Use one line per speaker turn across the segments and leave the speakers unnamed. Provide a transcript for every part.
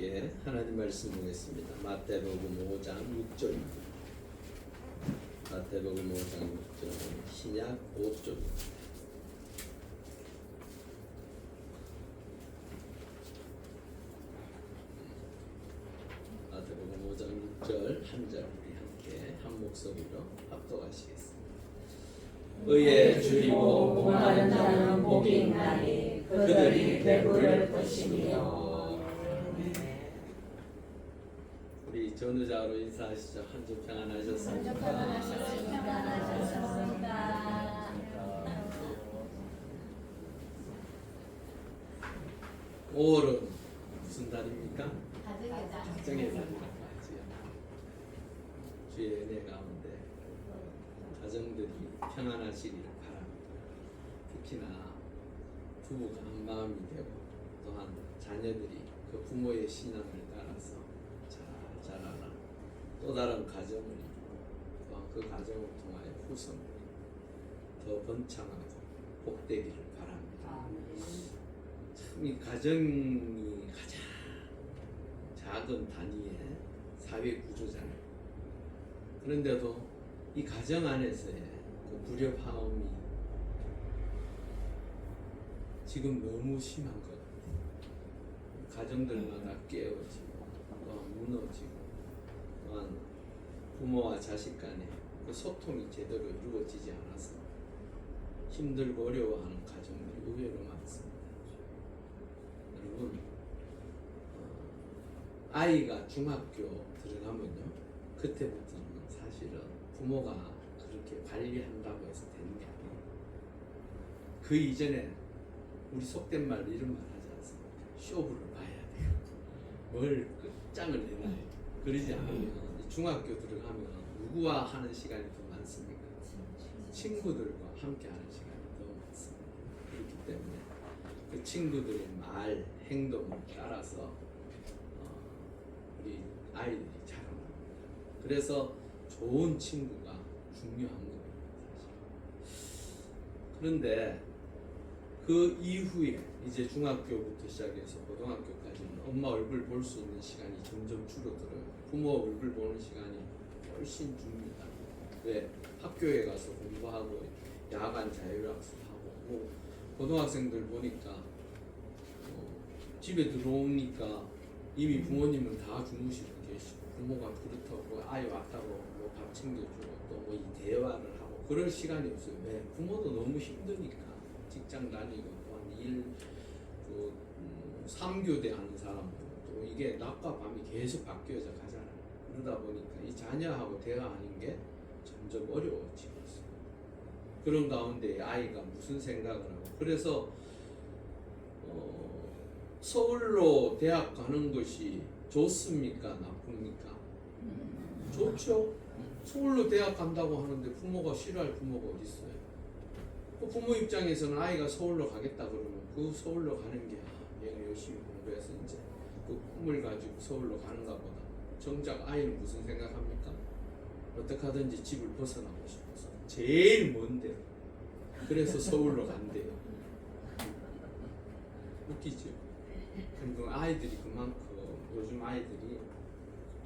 함께 하나님 말씀 보겠습니다. 마태복음 5장 6절입니다. 마태복음 5장 6절, 신약 5절. 마태복음 5장 6절 한 절 우리 함께 한 목소리로 합독하시겠습니다. 의에 줄이고 목마른 자는 복이 있나니 그들이 배부를 것이며. 우리 전우자로 인사하시죠. 한 주 평안하셨습니까?
평안하셨습니다.
5월은 무슨 달입니까?
가정의
가정의 달이라고 하지요. 주의 은혜 가운데 가정들이 평안하시기를 바랍니다. 특히나 부부가 한 마음이 되고 또한 자녀들이 그 부모의 신앙을 따라서 잘 자라나 또 다른 가정을 이루고 또한 그 가정을 통하여 후손들이 더 번창하고 복되기를 바랍니다. 참 이 가정이 가장 작은 단위의 사회 구조잖아요. 그런데도 이 가정 안에서의 그 불협화음이 지금 너무 심한 것 같아요. 가정들마다 깨어지고 또한 무너지고 또한 부모와 자식 간에 그 소통이 제대로 이루어지지 않아서 힘들고 어려워하는 가정들이 의외로 많습니다. 여러분, 아이가 중학교 들어가면요, 그때부터는 사실은 부모가 그렇게 관리한다고 해서 되는 게 아니에요. 그 이전에 우리 속된 말로 이런 말 하지 않습니까? 쇼부를 봐야 돼요. 뭘 끝장을 내놔야 돼요. 그러지 않으면 중학교 들어가면 누구와 하는 시간이 더 많습니까? 친구들과 함께 하는 시간이 더 많습니다. 그렇기 때문에 그 친구들의 말, 행동을 따라서 우리 아이들이 자라납니다. 그래서 좋은 친구가 중요한 겁니다. 사실. 그런데 그 이후에 이제 중학교부터 시작해서 고등학교까지는 엄마 얼굴 볼 수 있는 시간이 점점 줄어들어요. 부모 얼굴 보는 시간이 훨씬 줍니다. 왜? 학교에 가서 공부하고 야간 자율학습하고 뭐 고등학생들 보니까 집에 들어오니까 이미 부모님은 다 주무시고 계시고 부모가 그렇다고 아이 왔다고 뭐 밥 챙겨주고 또 뭐 이 대화를 하고 그럴 시간이 없어요. 왜? 부모도 너무 힘드니까 직장 다니고 또한 일, 또 3교대 하는 사람도 또 이게 낮과 밤이 계속 바뀌어져 가잖아요. 그러다 보니까 이 자녀하고 대화하는 게 점점 어려워지고 있어요. 그런 가운데 아이가 무슨 생각을 하고 그래서 서울로 대학 가는 것이 좋습니까? 나쁩니까? 좋죠. 서울로 대학 간다고 하는데 부모가 싫어할 부모가 어디 있어요? 그 부모 입장에서는 아이가 서울로 가겠다 그러면 그 서울로 가는 게 얘가 열심히 공부해서 이제 그 꿈을 가지고 서울로 가는가 보다. 정작 아이는 무슨 생각합니까? 어떻게 하든지 집을 벗어나고 싶어서 제일 먼데요. 그래서 서울로 간대요. 웃기죠? 그리고 아이들이 그만큼 요즘 아이들이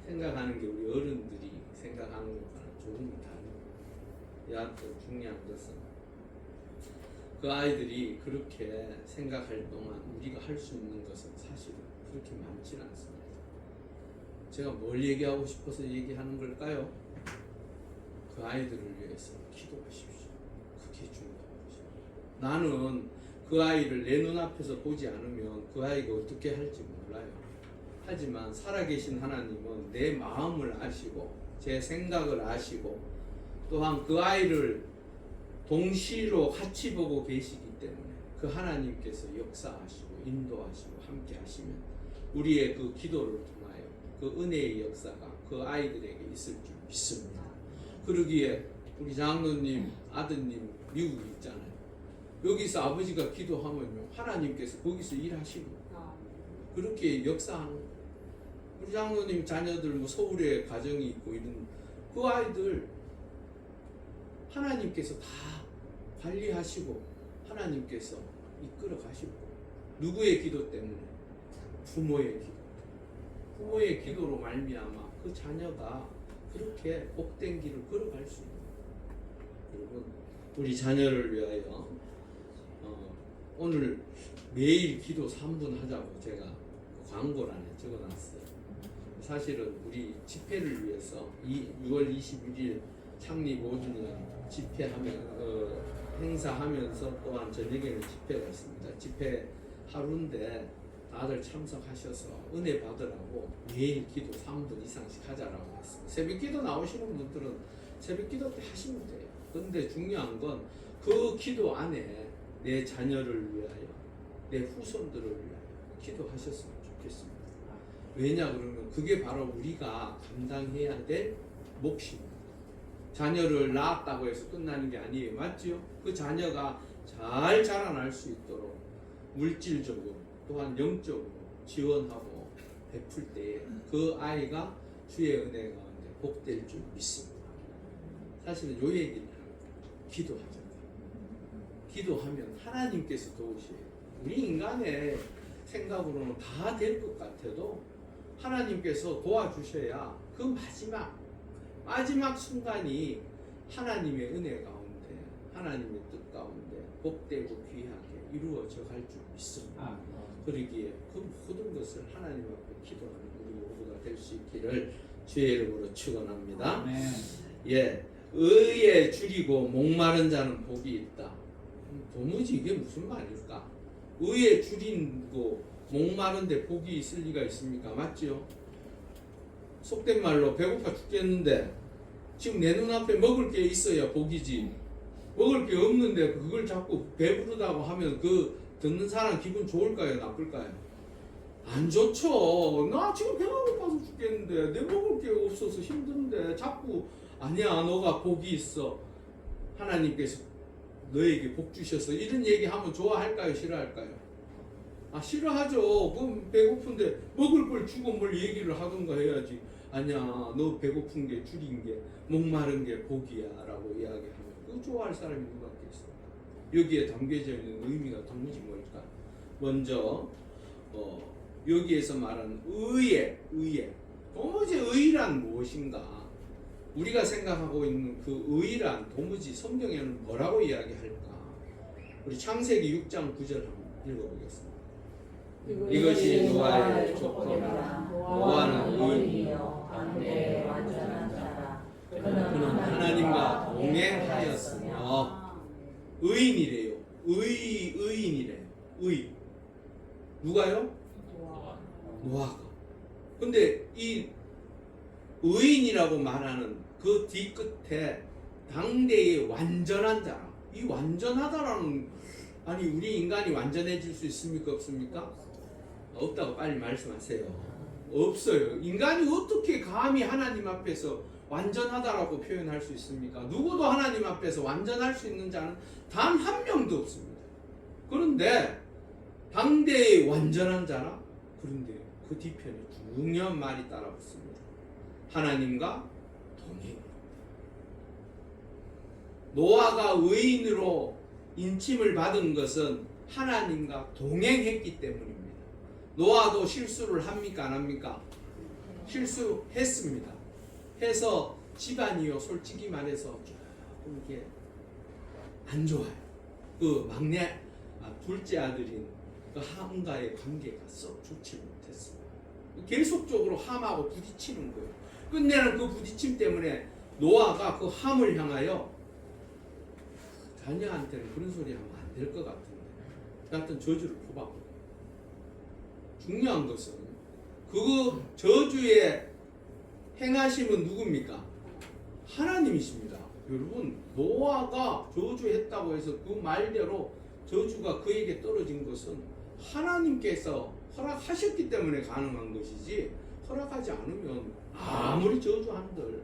생각하는 게 우리 어른들이 생각하는 것과는 조금 다르고 여하튼 중요한 것은 그 아이들이 그렇게 생각할 동안 우리가 할 수 있는 것은 사실은 그렇게 많지는 않습니다. 제가 뭘 얘기하고 싶어서 얘기하는 걸까요? 그 아이들을 위해서 기도하십시오. 그게 중요한 것입니다. 나는 그 아이를 내 눈앞에서 보지 않으면 그 아이가 어떻게 할지 몰라요. 하지만 살아계신 하나님은 내 마음을 아시고 제 생각을 아시고 또한 그 아이를 동시로 같이 보고 계시기 때문에 그 하나님께서 역사하시고 인도하시고 함께 하시면 우리의 그 기도를 통하여 그 은혜의 역사가 그 아이들에게 있을 줄 믿습니다. 그러기에 우리 장로님 아드님 미국에 있잖아요. 여기서 아버지가 기도하면요 하나님께서 거기서 일하시고 그렇게 역사하는 거예요. 우리 장로님 자녀들 뭐 서울에 가정이 있고 이런 그 아이들 하나님께서 다 관리하시고 하나님께서 이끌어 가시고 누구의 기도 때문에? 부모의 기도. 부모의 기도로 말미암아 그 자녀가 그렇게 복된 길을 걸어갈 수 있는 거예요. 여러분, 우리 자녀를 위하여 오늘 매일 기도 3분 하자고 제가 광고란에 적어놨어요. 사실은 우리 집회를 위해서 6월 21일 창립 5주년 집회하면 행사하면서 또한 저녁에는 집회가 있습니다. 집회 하루인데 다들 참석하셔서 은혜 받으라고 매일 기도 3분 이상씩 하자라고 했습니다. 새벽 기도 나오시는 분들은 새벽 기도 때 하시면 돼요. 근데 중요한 건 그 기도 안에 내 자녀를 위하여, 내 후손들을 위하여 기도하셨으면 좋겠습니다. 왜냐 그러면 그게 바로 우리가 감당해야 될 몫입니다. 자녀를 낳았다고 해서 끝나는 게 아니에요. 맞죠? 그 자녀가 잘 자라날 수 있도록 물질적으로 또한 영적으로 지원하고 베풀 때에 그 아이가 주의 은혜 가운데 복될 줄 믿습니다. 사실은 요 얘기를 합니다. 기도하자. 기도하면 하나님께서 도우셔요. 우리 인간의 생각으로는 다 될 것 같아도 하나님께서 도와주셔야 그 마지막 순간이 하나님의 은혜 가운데, 하나님의 뜻 가운데 복되고 귀하게 이루어져 갈 줄 믿습니다. 그러기에 그 모든 것을 하나님 앞에 기도하는 우리 모두가 될 수 있기를 주의 이름으로 축원합니다. 예, 의에 줄이고 목마른 자는 복이 있다. 도무지 이게 무슨 말일까? 의에 줄이고 목마른데 복이 있을 리가 있습니까? 맞죠? 속된 말로 배고파 죽겠는데 지금 내 눈앞에 먹을 게 있어야 복이지, 먹을 게 없는데 그걸 자꾸 배부르다고 하면 그 듣는 사람 기분 좋을까요? 나쁠까요? 안 좋죠. 나 지금 배가 고파서 죽겠는데 내 먹을 게 없어서 힘든데 자꾸 아니야 너가 복이 있어, 하나님께서 너에게 복 주셔서, 이런 얘기하면 좋아할까요? 싫어할까요? 싫어하죠. 그럼 배고픈데 먹을 걸 주고 뭘 얘기를 하던가 해야지. 아니야 너 배고픈 게 줄인 게 목마른 게 복이야 라고 이야기하면 그 좋아할 사람이 누가 있겠어. 여기에 담겨져 있는 의미가 도무지 뭘까? 먼저 여기에서 말하는 의에 도무지 의란 무엇인가? 우리가 생각하고 있는 그 의란 도무지 성경에는 뭐라고 이야기할까? 우리 창세기 6장 9절 한번 읽어보겠습니다. 이것이 노아의 조건이라. 노아는 의인이요 강대의 완전한 자라. 그는 하나님과 동행하였으며. 의인이래요. 의인이래요. 의. 누가요? 노아가. 근데 이 의인이라고 말하는 그 뒤끝에 당대의 완전한 자라. 이 완전하다라는, 아니 우리 인간이 완전해질 수 있습니까? 없습니까? 없다고 빨리 말씀하세요. 없어요. 인간이 어떻게 감히 하나님 앞에서 완전하다라고 표현할 수 있습니까? 누구도 하나님 앞에서 완전할 수 있는 자는 단 한 명도 없습니다. 그런데 당대의 완전한 자라? 그런데 그 뒤편에 중요한 말이 따라붙습니다. 하나님과 동행. 노아가 의인으로 인침을 받은 것은 하나님과 동행했기 때문입니다. 노아도 실수를 합니까? 안 합니까? 실수했습니다. 해서 집안이요 솔직히 말해서 조금 이게 안 좋아요. 그 막내 둘째 아들인 그 함과의 관계가 썩 좋지 못했어요. 계속적으로 함하고 부딪히는 거예요. 끝내는 그 부딪힘 때문에 노아가 그 함을 향하여 자녀한테는 그런 소리 하면 안 될 것 같은데 하여튼 저주를 뽑았고, 중요한 것은 그 저주의 행하심은 누굽니까? 하나님이십니다. 여러분, 노아가 저주했다고 해서 그 말대로 저주가 그에게 떨어진 것은 하나님께서 허락하셨기 때문에 가능한 것이지, 허락하지 않으면 아무리 저주한들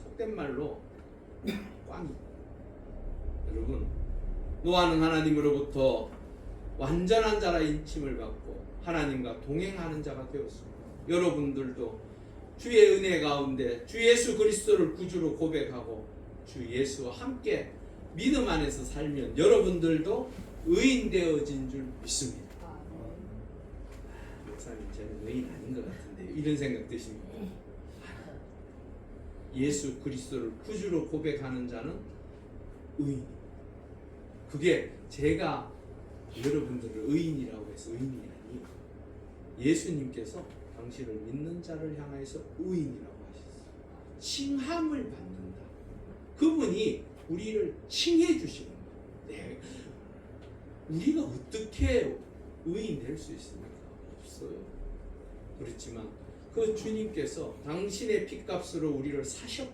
속된 말로 꽝이. 여러분, 노아는 하나님으로부터 완전한 자라 인침을 받고 하나님과 동행하는 자가 되었습니다. 여러분들도 주의 은혜 가운데 주 예수 그리스도를 구주로 고백하고 주 예수와 함께 믿음 안에서 살면 여러분들도 의인 되어진 줄 믿습니다. 목사님, 저는 의인 아닌 것 같은데 이런 생각 드십니까? 예수 그리스도를 구주로 고백하는 자는 의인. 그게 제가 여러분들을 의인이라고 해서 의인이 아니에요. 예수님께서 당신을 믿는 자를 향해서 의인이라고 하셨어요. 칭함을 받는다. 그분이 우리를 칭해 주시는 거예요. 네. 우리가 어떻게 의인 될 수 있습니까? 없어요. 그렇지만 그 주님께서 당신의 핏값으로 우리를 사셨기에,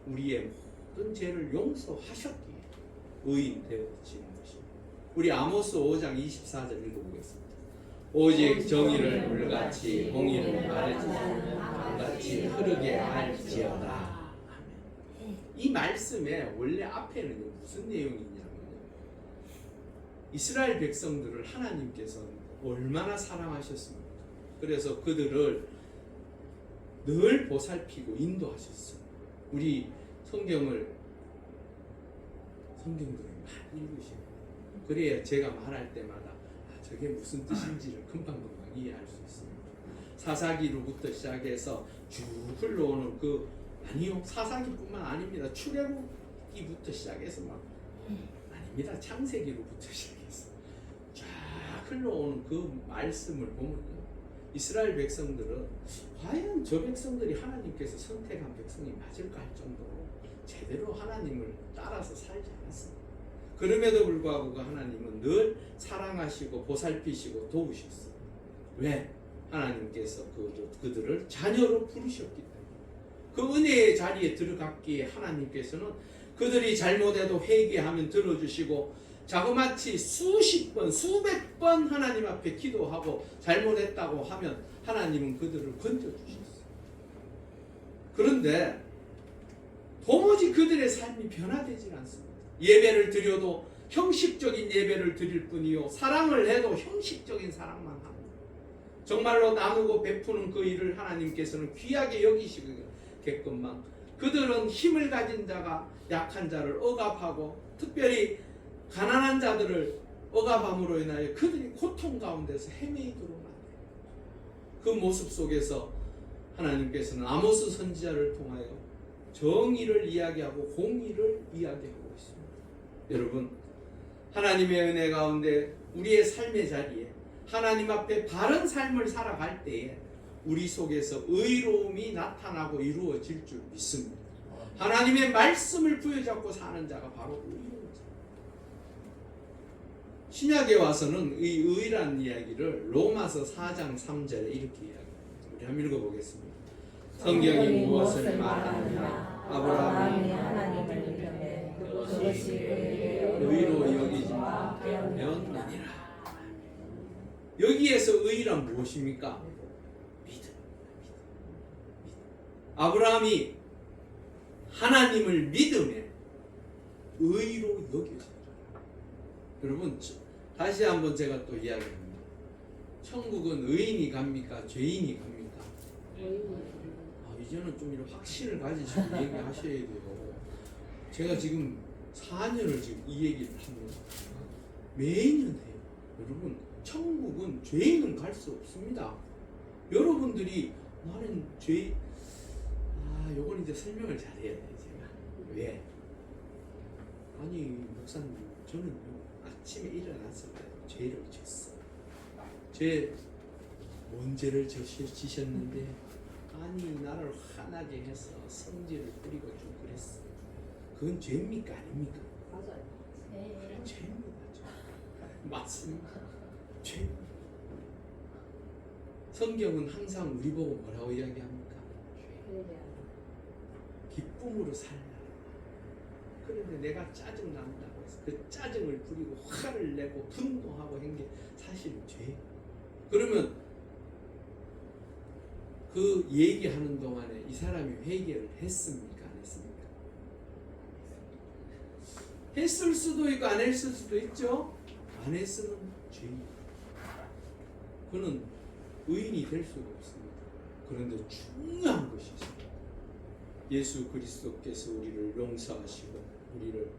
우리의 모든 죄를 용서하셨기에 의인 되어지는 것입니다. 우리 아모스 5장 24절 읽어보겠습니다. 오직 정의를 물같이 공의를 가르치는 강같이 흐르게 할지어다. 이 말씀에 원래 앞에는 무슨 내용이 있냐면, 이스라엘 백성들을 하나님께서 얼마나 사랑하셨습니까? 그래서 그들을 늘 보살피고 인도하셨어요. 우리 성경들을 많이 읽으시고, 그래야 제가 말할 때마다 저게 무슨 뜻인지를 금방금방 이해할 수 있습니다. 사사기로부터 시작해서 쭉 흘러오는 아니요, 사사기뿐만 아닙니다. 출애굽기부터 시작해서 아닙니다. 창세기로부터 시작해서 쫙 흘러오는 그 말씀을 보면요, 이스라엘 백성들은 과연 저 백성들이 하나님께서 선택한 백성이 맞을까 할 정도로 제대로 하나님을 따라서 살지 않았습니다. 그럼에도 불구하고 그 하나님은 늘 사랑하시고 보살피시고 도우셨어요. 왜? 하나님께서 그들을 자녀로 부르셨기 때문에. 그 은혜의 자리에 들어갔기에 하나님께서는 그들이 잘못해도 회개하면 들어주시고, 자그마치 수십 번, 수백 번 하나님 앞에 기도하고 잘못했다고 하면 하나님은 그들을 건져주셨어요. 그런데 도무지 그들의 삶이 변화되질 않습니다. 예배를 드려도 형식적인 예배를 드릴 뿐이요, 사랑을 해도 형식적인 사랑만 합니다. 정말로 나누고 베푸는 그 일을 하나님께서는 귀하게 여기시겠건만, 그들은 힘을 가진 자가 약한 자를 억압하고, 특별히 가난한 자들을 억압함으로 인하여 그들이 고통 가운데서 헤매이도록 만들어요. 그 모습 속에서 하나님께서는 아모스 선지자를 통하여 정의를 이야기하고 공의를 이야기하고 있습니다. 여러분, 하나님의 은혜 가운데 우리의 삶의 자리에 하나님 앞에 바른 삶을 살아갈 때에 우리 속에서 의로움이 나타나고 이루어질 줄 믿습니다. 하나님의 말씀을 부여잡고 사는 자가 바로 의로운 자. 신약에 와서는 이 의라는 이야기를 로마서 4장 3절에 이렇게 이야기합니다. 우리 한번 읽어보겠습니다. 성경이 무엇을 말하느냐? 아브라함이 하나님을 믿음에 그것이 의로 여기지마 되었느니라. 여기에서 의란 무엇입니까? 믿음. 아브라함이 하나님을 믿음에 의로 여겨집니다. 여러분, 다시 한번 제가 또 이야기합니다. 천국은 의인이 갑니까? 죄인이 갑니까? 이제는 좀 이런 확신을 가지시고 얘기하셔야 돼요. 제가 지금 4년을 지금 이 얘기를 합니다. 매년 해요. 여러분, 천국은 죄인은 갈 수 없습니다. 여러분들이 나는 요건 이제 설명을 잘해야 돼요. 제가 왜? 아니 목사님, 저는요 아침에 일어났을 때 죄를 졌어요. 뭔 죄를 지셨는데, 아니 나를 화나게 해서 성질을 부리고 좀 그랬어. 그건 죄입니까 아닙니까?
맞아요.
그래, 죄입니다. 맞습니다. 죄. 성경은 항상 우리 보고 뭐라고 이야기합니까? 기쁨으로 살라. 그런데 내가 짜증 난다고 해서 그 짜증을 부리고 화를 내고 분노하고 한 게 사실 죄. 그러면 그 얘기하는 동안에 이 사람이 회개를 했습니까? 안 했습니까? 했을 수도 있고 안 했을 수도 있죠. 안 했으면 죄입니다. 그는 의인이 될 수가 없습니다. 그런데 중요한 것이 있습니다. 예수 그리스도께서 우리를 용서하시고 우리를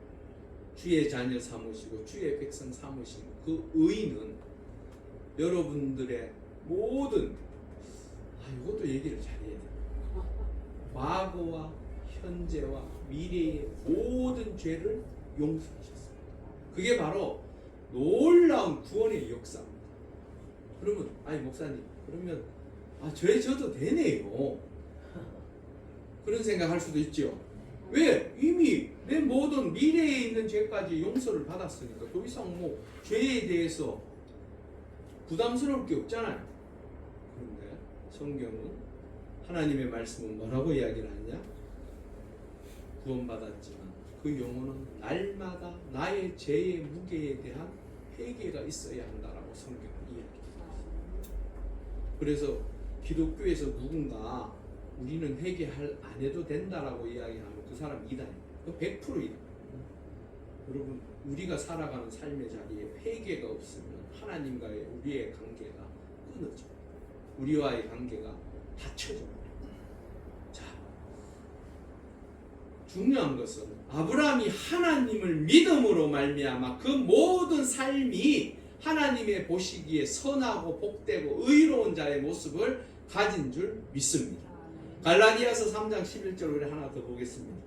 주의 자녀 삼으시고 주의 백성 삼으신 그 의인은 여러분들의 모든 과거와 현재와 미래의 모든 죄를 용서하셨습니다. 그게 바로 놀라운 구원의 역사입니다. 그러면 아니 목사님 그러면 죄 져도 되네요. 그런 생각할 수도 있죠. 왜? 이미 내 모든 미래에 있는 죄까지 용서를 받았으니까 더 이상 뭐 죄에 대해서 부담스러울 게 없잖아요. 그런데 성경은 하나님의 말씀은 뭐라고 이야기를 하냐? 구원받았지만 그 영혼은 날마다 나의 죄의 무게에 대한 회개가 있어야 한다라고 성경은 이야기합니다. 그래서 기독교에서 누군가 우리는 회개할 안 해도 된다라고 이야기하면 그 사람 이단입니다. 100% 이단. 여러분 우리가 살아가는 삶의 자리에 회개가 없으면 하나님과의 우리의 관계가 끊어져. 우리와의 관계가 닫혀져. 자, 중요한 것은 아브라함이 하나님을 믿음으로 말미암아 그 모든 삶이 하나님의 보시기에 선하고 복되고 의로운 자의 모습을 가진 줄 믿습니다. 갈라디아서 3장 11절 우리 하나 더 보겠습니다.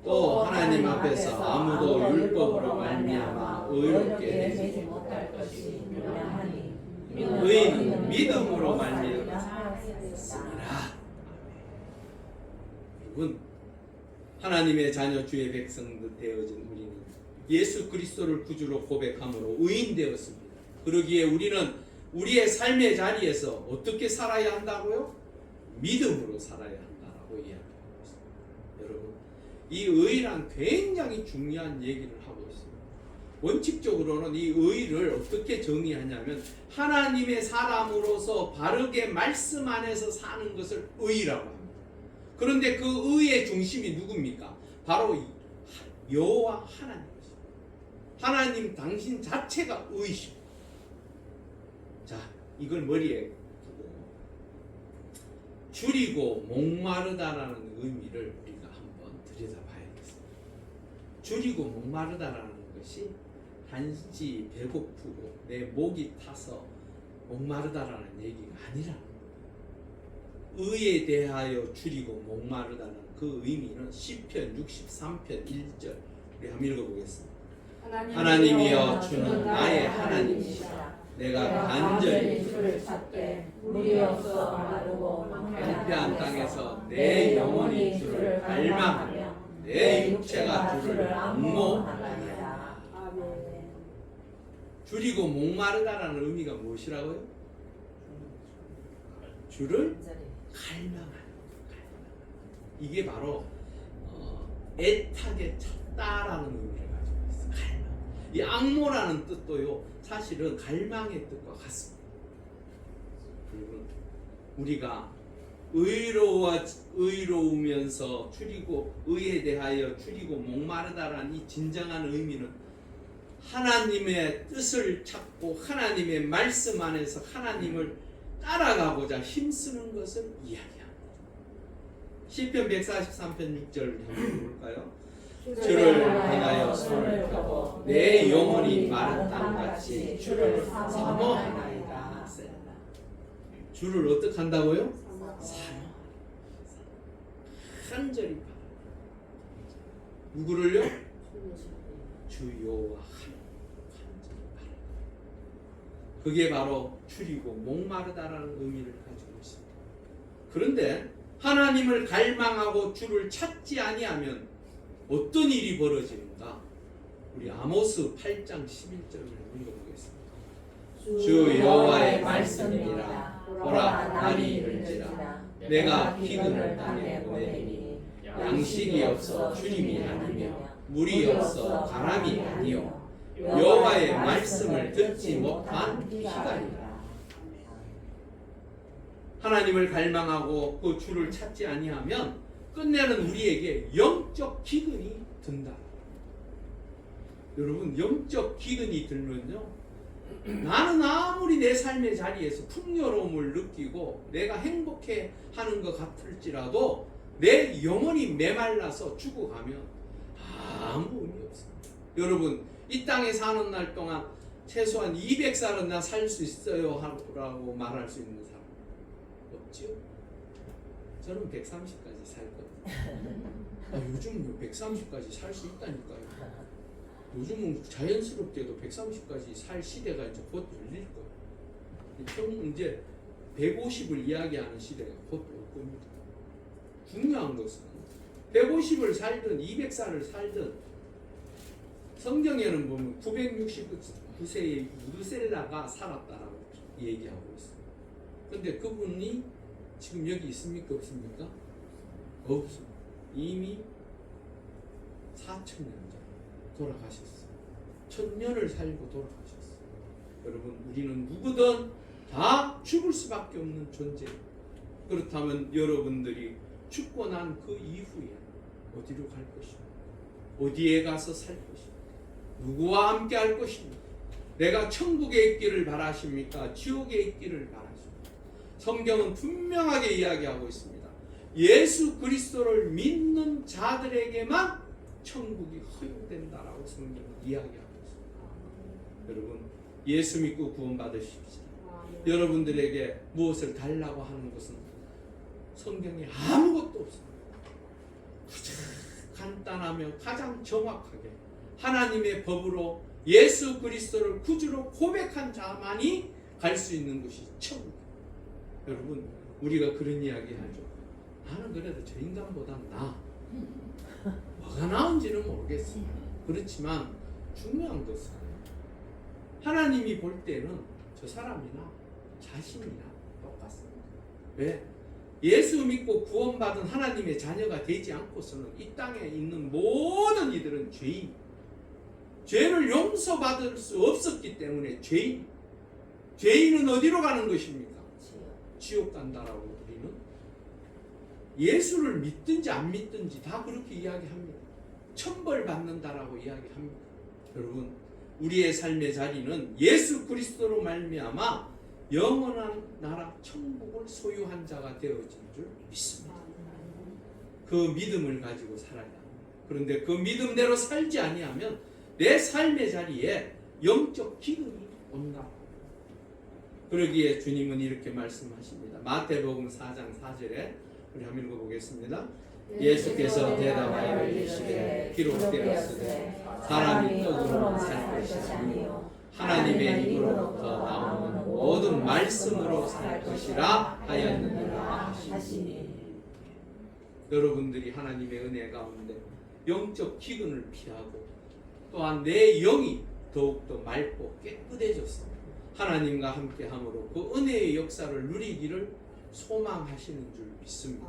또 하나님 앞에서 아무도 율법으로 말미암아 의롭게 되지
못할 것이 유명하니
의인은 믿음으로 말미암아 있으리라. 여러분 하나님의 자녀 주의 백성들 되어진 우리는 예수 그리스도를 구주로 고백함으로 의인 되었습니다. 그러기에 우리는 우리의 삶의 자리에서 어떻게 살아야 한다고요? 믿음으로 살아야 한다라고 이야기하고 있습니다. 여러분 이 의란 굉장히 중요한 얘기를 하고 있습니다. 원칙적으로는 이 의를 어떻게 정의하냐면 하나님의 사람으로서 바르게 말씀 안에서 사는 것을 의라고 합니다. 그런데 그 의의 중심이 누굽니까? 바로 여호와 하나님이십니다. 하나님 당신 자체가 의이십니다. 자, 이걸 머리에 두고 줄이고 목마르다라는 의미를 우리가 한번 들여다봐야겠습니다. 줄이고 목마르다라는 것이 단지 배고프고 내 목이 타서 목마르다라는 얘기가 아니라는 거예요. 의에 대하여 줄이고 목마르다는 그 의미는 시편 63편 1절 우리 한번 읽어보겠습니다. 하나님이여 주는 나의 하나님이시라. 내가 간절히
주를 찾되 물이 없어 마르고
황폐한 땅에서 내 영혼이 주를 갈망하며 내 육체가 주를 앙모하나이다. 줄이고 목마르다라는 의미가 무엇이라고요? 주를 갈망하는. 이게 바로 애타게 찾다라는 의미를 가지고 있어요. 갈망. 이 앙모라는 뜻도요 사실은 갈망의 뜻과 같습니다. 여러분 우리가 의로우면서 줄이고 의에 대하여 줄이고 목마르다라는 이 진정한 의미는 하나님의 뜻을 찾고 하나님의 말씀 안에서 하나님을 따라가고자 힘쓰는 것을 이야기합니다. 시편 143편 6절 한번 볼까요? 주를 향하여 손을 펴고 내 영혼이 마른 땅같이 주를 사모하나이다. 주를 어떻게 한다고요? 사모. 간절히 바라. 누구를요? 주 여호와 간절히 바라. 그게 바로 줄이고 목마르다라는 의미를 가지고 있습니다. 그런데 하나님을 갈망하고 주를 찾지 아니하면 어떤 일이 벌어지는가? 우리 아모스 8장 11절을 읽어보겠습니다. 주 여호와의 말씀이니라. 보라 날이 이를지라. 내가 기근을 땅에 보내리니 양식이 없어 주림이 아니며 물이 없어 가람이 아니요 여호와의 말씀을 듣지 못한 피가니라. 하나님을 갈망하고 그 주를 찾지 아니하면 끝내는 우리에게 영적 기근이 든다. 여러분 영적 기근이 들면요 나는 아무리 내 삶의 자리에서 풍요로움을 느끼고 내가 행복해 하는 것 같을지라도 내 영혼이 메말라서 죽어가면 아무 의미 없습니다. 여러분 이 땅에 사는 날 동안 최소한 200살은 나 살 수 있어요 라고 말할 수 있는 사람 없죠? 저는 130까지 살 거예요. 요즘 130까지 살 수 있다니까요. 요즘은 자연스럽게도 130까지 살 시대가 이제 곧 열릴 거예요. 이제 150을 이야기하는 시대가 곧 올 겁니다. 중요한 것은 150을 살든 200살을 살든 성경에는 보면 969세의 무드셀라가 살았다라고 얘기하고 있어요. 그런데 그분이 지금 여기 있습니까? 없습니까? 없습니다. 이미 4,000년 전 돌아가셨어요. 1,000년을 살고 돌아가셨어요. 여러분, 우리는 누구든 다 죽을 수밖에 없는 존재. 그렇다면 여러분들이 죽고 난 그 이후에 어디로 갈 것입니까? 어디에 가서 살 것입니까? 누구와 함께 할 것입니까? 내가 천국에 있기를 바라십니까? 지옥에 있기를 바라십니까? 성경은 분명하게 이야기하고 있습니다. 예수 그리스도를 믿는 자들에게만 천국이 허용된다라고 성경은 이야기하고 있습니다. 여러분, 예수 믿고 구원받으십시오. 여러분들에게 무엇을 달라고 하는 것은 성경에 아무것도 없습니다. 가장 간단하며 가장 정확하게 하나님의 법으로 예수 그리스도를 구주로 고백한 자만이 갈 수 있는 곳이 천국. 여러분, 우리가 그런 이야기 하죠. 나는 그래도 저 인간보다 나아. 뭐가 나은지는 모르겠어요. 그렇지만 중요한 것은 하나님이 볼 때는 저 사람이나 자신이나 똑같습니다. 왜? 예수 믿고 구원받은 하나님의 자녀가 되지 않고서는 이 땅에 있는 모든 이들은 죄인. 죄를 용서받을 수 없었기 때문에 죄인. 죄인은 어디로 가는 것입니까? 지옥 간다라고 우리는 예수를 믿든지 안 믿든지 다 그렇게 이야기합니다. 천벌 받는다라고 이야기합니다. 여러분, 우리의 삶의 자리는 예수 그리스도로 말미암아 영원한 나라 천국을 소유한 자가 되어진 줄 믿습니다. 그 믿음을 가지고 살아야 합니다. 그런데 그 믿음대로 살지 아니하면 내 삶의 자리에 영적 기근이 온다. 그러기에 주님은 이렇게 말씀하십니다. 마태복음 4장 4절에 우리 한번 읽어보겠습니다. 예수께서 대답하여 이르시되 기록되었으되 사람이 떡으로만 살 것이 아니요 하나님의 입으로부터 나오는 모든 말씀으로 살 것이라 하였느니라 하시니. 여러분들이 하나님의 은혜 가운데 영적 기근을 피하고 또한 내 영이 더욱더 맑고 깨끗해졌습니다. 하나님과 함께함으로 그 은혜의 역사를 누리기를 소망하시는 줄 믿습니다.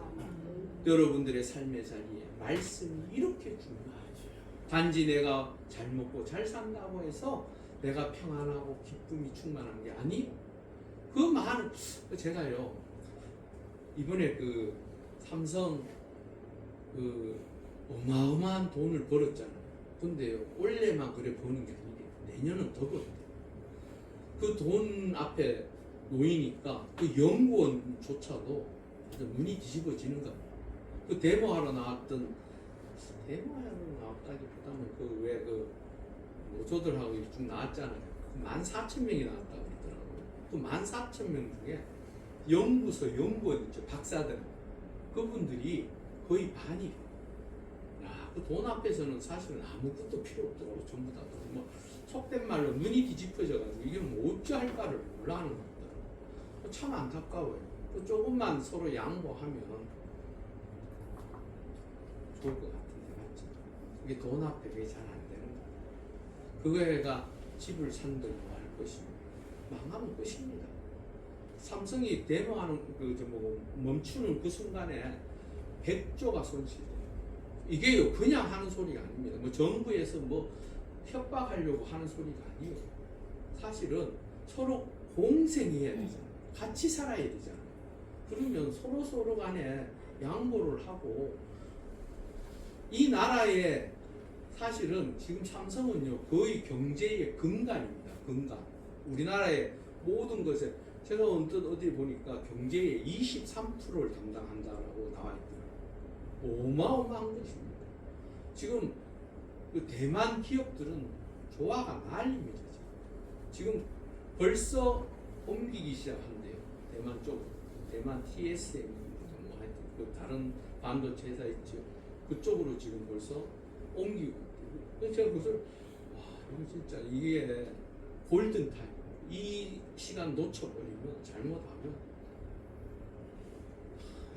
여러분들의 삶의 자리에 말씀이 이렇게 중요하죠. 단지 내가 잘 먹고 잘 산다고 해서 내가 평안하고 기쁨이 충만한 게 아니. 그 많은 제가요 이번에 그 삼성 그 어마어마한 돈을 벌었잖아요. 근데요 올해만 그래 버는 게 아니에요. 내년은 더 벌어요. 그 돈 앞에 놓이니까 그 연구원조차도 눈이 뒤집어지는 겁니다. 그 데모하러 나왔다기보다는 그 왜 그 노조들하고 쭉 나왔잖아요. 14,000명이 나왔다고 그러더라고요. 그 14,000명 중에 연구소 연구원 있죠. 박사들 그분들이 거의 반이. 야, 그 돈 앞에서는 사실은 아무것도 필요 없더라고. 전부 다 뭐 속된 말로 눈이 뒤집어져가지고 이게 뭐 어찌할까를 몰라하는 것 같더라고요. 참 안타까워요. 그 조금만 서로 양보하면 좋을 것 같은데 맞죠? 이게 돈 앞에 그게 잘 안 되는 거예요. 그거가 집을 산들 뭐 할 것입니다. 망하면 끝입니다. 삼성이 데모하는 멈추는 그 순간에 100조가 손실돼요. 이게요 그냥 하는 소리가 아닙니다. 뭐 정부에서 뭐 협박하려고 하는 소리가 아니에요. 사실은 서로 공생해야 되잖아요. 같이 살아야 되잖아요. 그러면 서로 간에 양보를 하고 이 나라에 사실은 지금 삼성은요 거의 경제의 근간입니다. 근간. 우리나라의 모든 것에 제가 언뜻 어디 보니까 경제의 23%를 담당한다라고 나와 있더라고요. 어마어마한 것입니다. 지금 그 대만 기업들은 조화가 난립니다. 지금 벌써 옮기기 시작한대요. 대만 쪽, 대만 TSM 뭐 하여튼 그 다른 반도체 회사 있죠. 그쪽으로 지금 벌써 옮기고 있고. 그래서 제가 그것을 와 이거 진짜 이게 골든 타임. 이 시간 놓쳐버리면 잘못하면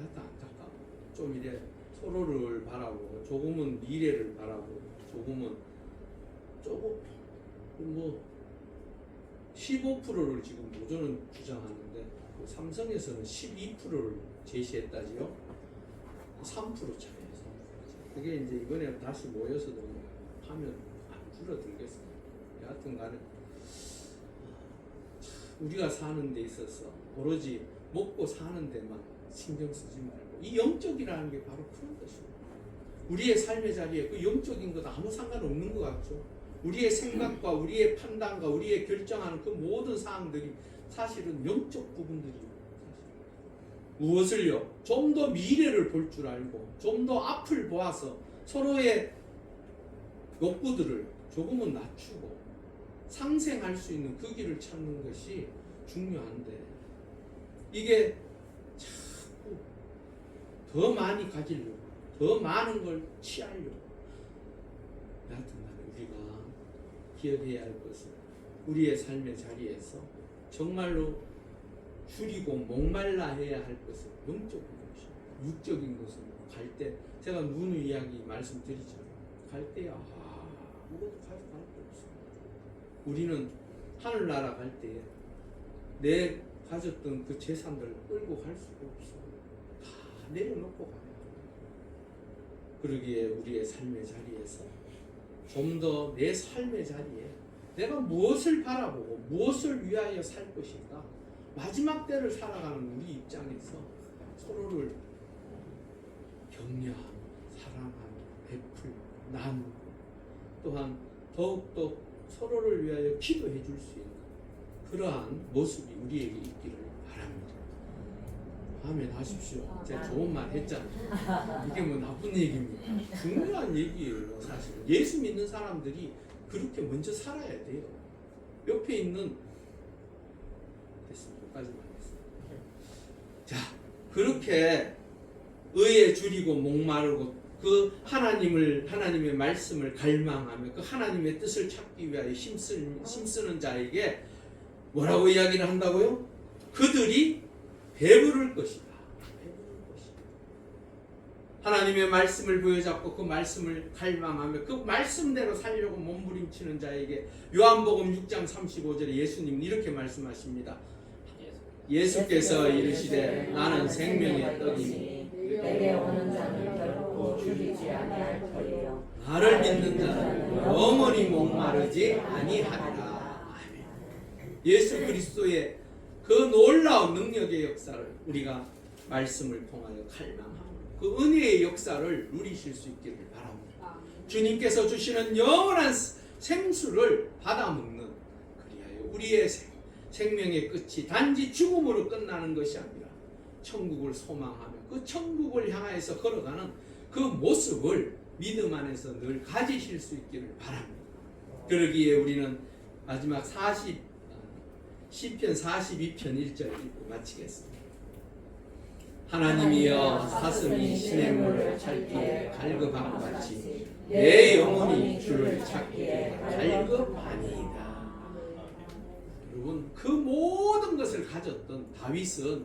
약간 안타까워. 좀 이래 서로를 바라보고 조금은 미래를 바라보고 조금은 조금 뭐 15%를 지금 노조는 주장하는데 그 삼성에서는 12%를 제시했다지요. 3% 차이에서 그게 이제 이번에 다시 모여서 하면 안 줄어들겠어요. 여하튼간에 우리가 사는 데 있어서 오로지 먹고 사는 데만 신경 쓰지 말고 이 영적이라는 게 바로 그런 것입니다. 우리의 삶의 자리에 그 영적인 것 아무 상관없는 것 같죠. 우리의 생각과 우리의 판단과 우리의 결정하는 그 모든 사항들이 사실은 영적 부분들이에요. 무엇을요? 좀 더 미래를 볼 줄 알고 좀 더 앞을 보아서 서로의 욕구들을 조금은 낮추고 상생할 수 있는 그 길을 찾는 것이 중요한데 이게 자꾸 더 많이 가지려고 더 많은 걸 취하려고 여하튼 우리가 기억해야 할 것은 우리의 삶의 자리에서 정말로 줄이고 목말라 해야 할 것은 영적인 것입니다. 육적인 것은 갈 때 제가 누누 이야기 말씀드리잖아요. 갈 때야 아무것도 가져갈 게 없습니다. 우리는 하늘나라 갈 때에 내 가졌던 그 재산들을 끌고 갈 수가 없어요. 다 내려놓고 가야 돼요. 그러기에 우리의 삶의 자리에서 좀 더 내 삶의 자리에 내가 무엇을 바라보고 무엇을 위하여 살 것인가 마지막 때를 살아가는 우리 입장에서 서로를 격려하고 사랑하고 베풀고 나누고 또한 더욱더 서로를 위하여 기도해 줄 수 있는 그러한 모습이 우리에게 있기를 바랍니다. 아멘 하십시오. 제가 좋은 말 했잖아요. 이게 뭐 나쁜 얘기입니까? 중요한 얘기예요. 사실 예수 믿는 사람들이 그렇게 먼저 살아야 돼요. 옆에 있는 됐습니다. 여기까지만 하겠습니다. 자, 그렇게 의에 줄이고 목마르고 그 하나님의 말씀을 갈망하며 그 하나님의 뜻을 찾기 위하여 힘쓰는 자에게 뭐라고 이야기를 한다고요? 그들이 배부를 것이다. 하나님의 말씀을 부여잡고 그 말씀을 갈망하며 그 말씀대로 살려고 몸부림치는 자에게 요한복음 6장 35절에 예수님 이렇게 말씀하십니다. 예수께서 이르시되 나는 생명의 떡이니
내게 오는 자는 결코 줄이지 아니할 터이요
나를 믿는 자는 영원히 목마르지 아니하리라. 아멘. 예수 그리스도의 그 놀라운 능력의 역사를 우리가 말씀을 통하여 갈망하고 그 은혜의 역사를 누리실 수 있기를 바랍니다. 주님께서 주시는 영원한 생수를 받아먹는 그리하여 우리의 생명의 끝이 단지 죽음으로 끝나는 것이 아니라 천국을 소망하며 그 천국을 향하여서 걸어가는 그 모습을 믿음 안에서 늘 가지실 수 있기를 바랍니다. 그러기에 우리는 마지막 시편 42편 1절 읽고 마치겠습니다. 하나님이여 사슴이 시냇물을 찾기에 갈급함 같이 내 영혼이 주를 찾기에 갈급하니이다. 여러분 그 모든 것을 가졌던 다윗은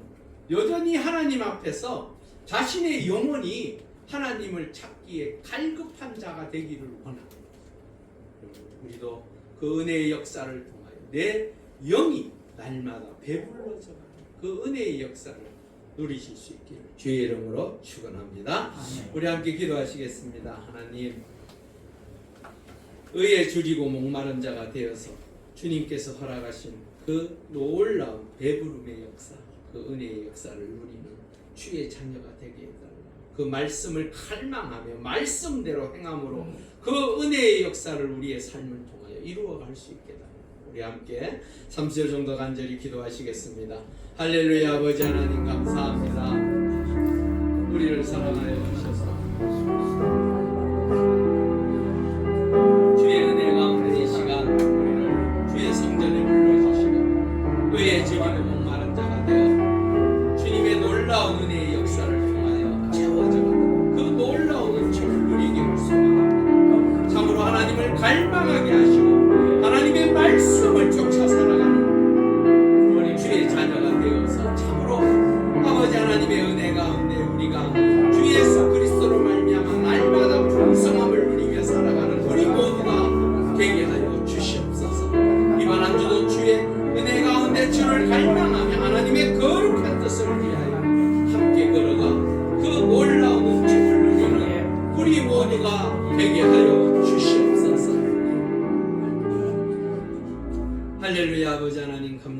여전히 하나님 앞에서 자신의 영혼이 하나님을 찾기에 갈급한 자가 되기를 원합니다. 우리도 그 은혜의 역사를 통하여 내 영이 날마다 배불러져가는 그 은혜의 역사를 누리실 수 있기를 주의 이름으로 축원합니다. 우리 함께 기도하시겠습니다. 하나님 의에 줄이고 목마른 자가 되어서 주님께서 허락하신 그 놀라운 배부름의 역사 그 은혜의 역사를 누리는 주의 자녀가 되게 해달라. 그 말씀을 갈망하며 말씀대로 행함으로 그 은혜의 역사를 우리의 삶을 통하여 이루어갈 수 있게 해달라. 우리 함께 3절 정도 간절히 기도하시겠습니다. 할렐루야. 아버지 하나님 감사합니다. 우리를 사랑하여 주셔서 주의 은혜 가운데 이 시간 우리를 주의 성전에 불러주시고 의에 줄이고 목마른 자가 되어 주님의 놀라운 은혜의 역사를 통하여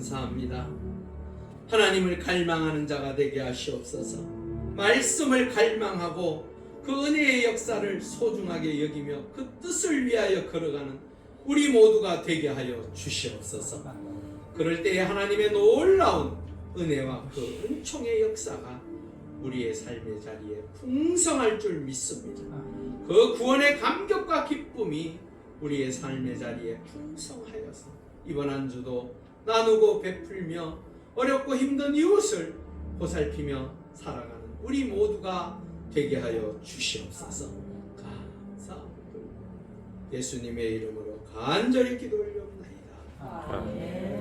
감사합니다. 하나님을 갈망하는 자가 되게 하시옵소서. 말씀을 갈망하고 그 은혜의 역사를 소중하게 여기며 그 뜻을 위하여 걸어가는 우리 모두가 되게 하여 주시옵소서. 그럴 때에 하나님의 놀라운 은혜와 그 은총의 역사가 우리의 삶의 자리에 풍성할 줄 믿습니다. 그 구원의 감격과 기쁨이 우리의 삶의 자리에 풍성하여서 이번 한 주도 나누고 베풀며 어렵고 힘든 이웃을 보살피며 살아가는 우리 모두가 되게 하여 주시옵소서. 감사합니다. 예수님의 이름으로 간절히 기도 올려옵나이다.
아멘.